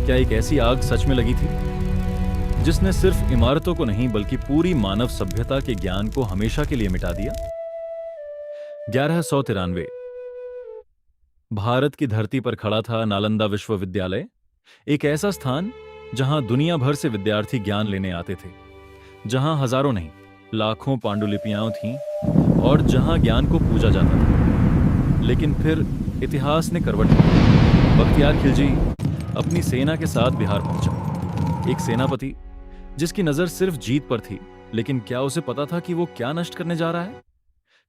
क्या एक ऐसी आग सच में लगी थी जिसने सिर्फ इमारतों को नहीं बल्कि पूरी मानव सभ्यता के ज्ञान को हमेशा के लिए मिटा दिया? 1193 भारत की धरती पर खड़ा था नालंदा विश्वविद्यालय, एक ऐसा स्थान जहां दुनिया भर से विद्यार्थी ज्ञान लेने आते थे, जहां हजारों नहीं लाखों पांडुलिपियां थीं और जहां ज्ञान को पूजा जाता था। लेकिन फिर इतिहास ने करवट ली। बख्तियार खिलजी अपनी सेना के साथ बिहार पहुंचा। एक सेनापति जिसकी नजर सिर्फ जीत पर थी, लेकिन क्या उसे पता था कि वो क्या नष्ट करने जा रहा है?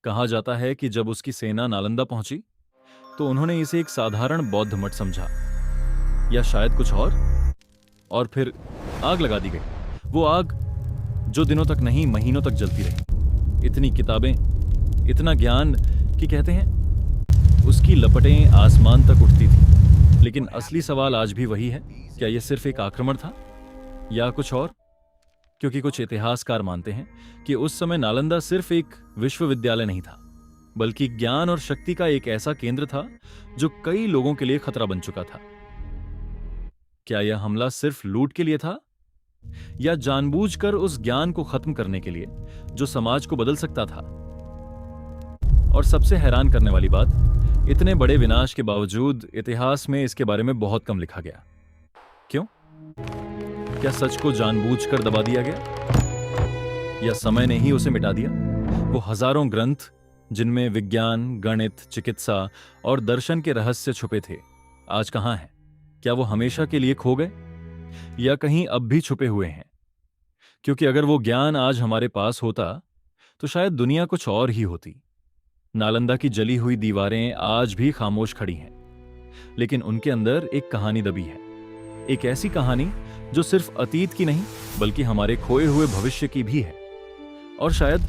कहा जाता है कि जब उसकी सेना नालंदा पहुंची तो उन्होंने इसे एक साधारण बौद्ध मठ समझा, या शायद कुछ और फिर आग लगा दी गई। वो आग जो दिनों तक नहीं महीनों तक जलती रही। इतनी किताबें, इतना ज्ञान कि कहते हैं उसकी लपटें आसमान तक उठती थी। लेकिन असली सवाल आज भी वही है, क्या यह सिर्फ एक आक्रमण था या कुछ और? क्योंकि कुछ इतिहासकार मानते हैं कि उस समय नालंदा सिर्फ एक विश्वविद्यालय नहीं था, बल्कि ज्ञान और शक्ति का एक ऐसा केंद्र था जो कई लोगों के लिए खतरा बन चुका था। क्या यह हमला सिर्फ लूट के लिए था, या जानबूझकर उस ज्ञान को खत्म करने के लिए जो समाज को बदल सकता था? और सबसे हैरान करने वाली बात, इतने बड़े विनाश के बावजूद इतिहास में इसके बारे में बहुत कम लिखा गया। क्यों? क्या सच को जानबूझकर दबा दिया गया, या समय ने ही उसे मिटा दिया? वो हजारों ग्रंथ जिनमें विज्ञान, गणित, चिकित्सा और दर्शन के रहस्य छुपे थे, आज कहां हैं? क्या वो हमेशा के लिए खो गए, या कहीं अब भी छुपे हुए हैं? क्योंकि अगर वो ज्ञान आज हमारे पास होता तो शायद दुनिया कुछ और ही होती। नालंदा की जली हुई दीवारें आज भी खामोश खड़ी हैं, लेकिन उनके अंदर एक कहानी दबी है। एक ऐसी कहानी जो सिर्फ अतीत की नहीं बल्कि हमारे खोए हुए भविष्य की भी है। और शायद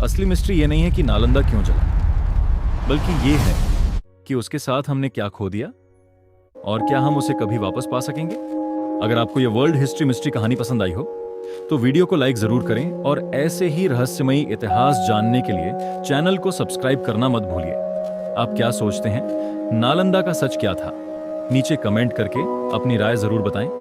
असली मिस्ट्री ये नहीं है कि नालंदा क्यों जला, बल्कि ये है कि उसके साथ हमने क्या खो दिया और क्या हम उसे कभी वापस पा सकेंगे। अगर आपको यह वर्ल्ड हिस्ट्री मिस्ट्री कहानी पसंद आई हो तो वीडियो को लाइक जरूर करें, और ऐसे ही रहस्यमयी इतिहास जानने के लिए चैनल को सब्सक्राइब करना मत भूलिए। आप क्या सोचते हैं, नालंदा का सच क्या था? नीचे कमेंट करके अपनी राय जरूर बताएं।